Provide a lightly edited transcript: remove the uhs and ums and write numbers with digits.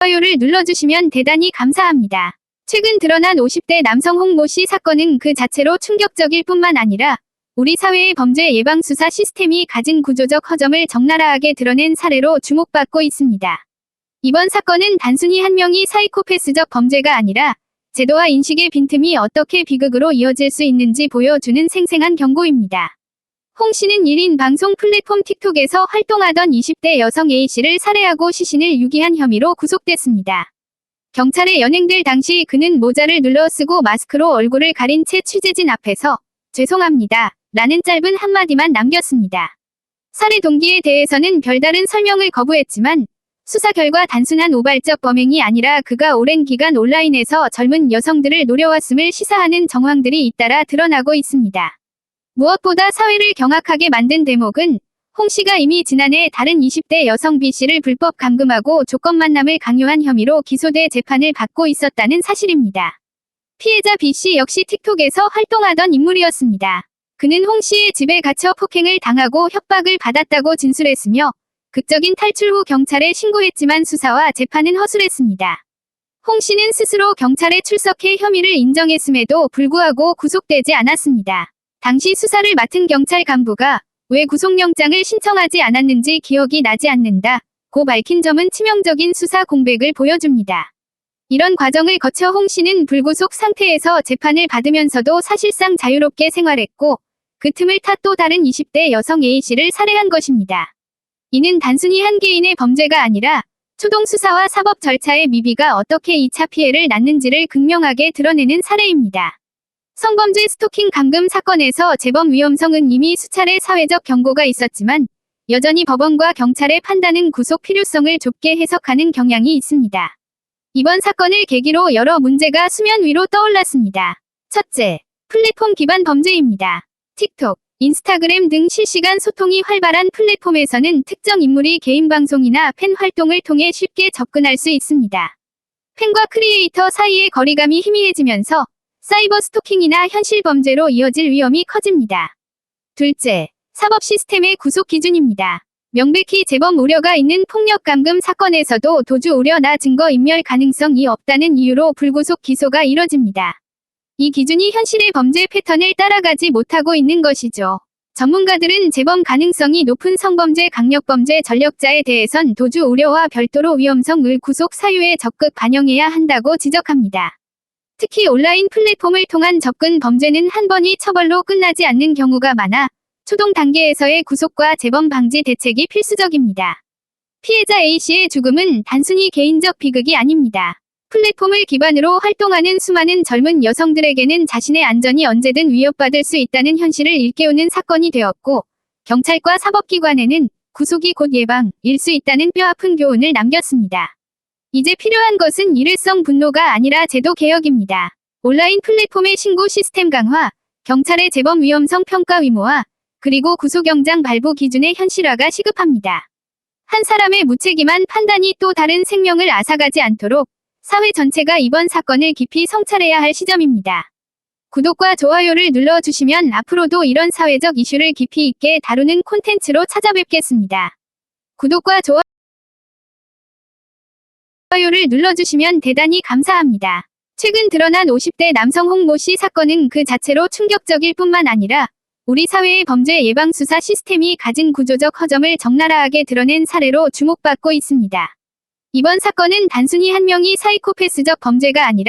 좋아요를 눌러주시면 대단히 감사합니다. 최근 드러난 50대 남성 홍모 씨 사건은 그 자체로 충격적일 뿐만 아니라 우리 사회의 범죄 예방 수사 시스템이 가진 구조적 허점을 적나라하게 드러낸 사례로 주목받고 있습니다. 이번 사건은 단순히 한 명이 사이코패스적 범죄가 아니라 제도와 인식의 빈틈이 어떻게 비극으로 이어질 수 있는지 보여주는 생생한 경고입니다. 홍 씨는 1인 방송 플랫폼 틱톡에서 활동하던 20대 여성 A씨를 살해하고 시신을 유기한 혐의로 구속됐습니다. 경찰에 연행될 당시 그는 모자를 눌러 쓰고 마스크로 얼굴을 가린 채 취재진 앞에서 죄송합니다 라는 짧은 한마디만 남겼습니다. 살해 동기에 대해서는 별다른 설명을 거부했지만 수사 결과 단순한 우발적 범행이 아니라 그가 오랜 기간 온라인에서 젊은 여성들을 노려왔음을 시사하는 정황들이 잇따라 드러나고 있습니다. 무엇보다 사회를 경악하게 만든 대목은 홍 씨가 이미 지난해 다른 20대 여성 B씨를 불법 감금하고 조건 만남을 강요한 혐의로 기소돼 재판을 받고 있었다는 사실입니다. 피해자 B씨 역시 틱톡에서 활동하던 인물이었습니다. 그는 홍 씨의 집에 갇혀 폭행을 당하고 협박을 받았다고 진술했으며 극적인 탈출 후 경찰에 신고했지만 수사와 재판은 허술했습니다. 홍 씨는 스스로 경찰에 출석해 혐의를 인정했음에도 불구하고 구속되지 않았습니다. 당시 수사를 맡은 경찰 간부가 왜 구속영장을 신청하지 않았는지 기억이 나지 않는다 고 밝힌 점은 치명적인 수사 공백을 보여줍니다. 이런 과정을 거쳐 홍 씨는 불구속 상태에서 재판을 받으면서도 사실상 자유롭게 생활했고 그 틈을 타 또 다른 20대 여성 A씨를 살해한 것입니다. 이는 단순히 한 개인의 범죄가 아니라 초동 수사와 사법 절차의 미비가 어떻게 2차 피해를 낳는지를 극명하게 드러내는 사례입니다. 성범죄 스토킹 감금 사건에서 재범 위험성은 이미 수차례 사회적 경고가 있었지만 여전히 법원과 경찰의 판단은 구속 필요성을 좁게 해석하는 경향이 있습니다. 이번 사건을 계기로 여러 문제가 수면 위로 떠올랐습니다. 첫째, 플랫폼 기반 범죄입니다. 틱톡, 인스타그램 등 실시간 소통이 활발한 플랫폼에서는 특정 인물이 개인 방송이나 팬 활동을 통해 쉽게 접근할 수 있습니다. 팬과 크리에이터 사이의 거리감이 희미해지면서 사이버 스토킹이나 현실 범죄로 이어질 위험이 커집니다. 둘째, 사법 시스템의 구속 기준입니다. 명백히 재범 우려가 있는 폭력 감금 사건에서도 도주 우려나 증거 인멸 가능성이 없다는 이유로 불구속 기소가 이뤄집니다. 이 기준이 현실의 범죄 패턴을 따라가지 못하고 있는 것이죠. 전문가들은 재범 가능성이 높은 성범죄 강력범죄 전력자에 대해선 도주 우려와 별도로 위험성을 구속 사유에 적극 반영해야 한다고 지적합니다. 특히 온라인 플랫폼을 통한 접근 범죄는 한 번이 처벌로 끝나지 않는 경우가 많아 초동 단계에서의 구속과 재범 방지 대책이 필수적입니다. 피해자 A씨의 죽음은 단순히 개인적 비극이 아닙니다. 플랫폼을 기반으로 활동하는 수많은 젊은 여성들에게는 자신의 안전이 언제든 위협받을 수 있다는 현실을 일깨우는 사건이 되었고 경찰과 사법기관에는 구속이 곧 예방일 수 있다는 뼈아픈 교훈을 남겼습니다. 이제 필요한 것은 일회성 분노가 아니라 제도 개혁입니다. 온라인 플랫폼의 신고 시스템 강화, 경찰의 재범 위험성 평가 의무화, 그리고 구속영장 발부 기준의 현실화가 시급합니다. 한 사람의 무책임한 판단이 또 다른 생명을 앗아가지 않도록 사회 전체가 이번 사건을 깊이 성찰해야 할 시점입니다. 구독과 좋아요를 눌러주시면 앞으로도 이런 사회적 이슈를 깊이 있게 다루는 콘텐츠로 찾아뵙겠습니다. 구독과 좋아요를 눌러주시면 대단히 감사합니다. 최근 드러난 50대 남성 홍모 씨 사건은 그 자체로 충격적일 뿐만 아니라 우리 사회의 범죄 예방 수사 시스템이 가진 구조적 허점을 적나라하게 드러낸 사례로 주목받고 있습니다. 이번 사건은 단순히 한 명이 사이코패스적 범죄가 아니라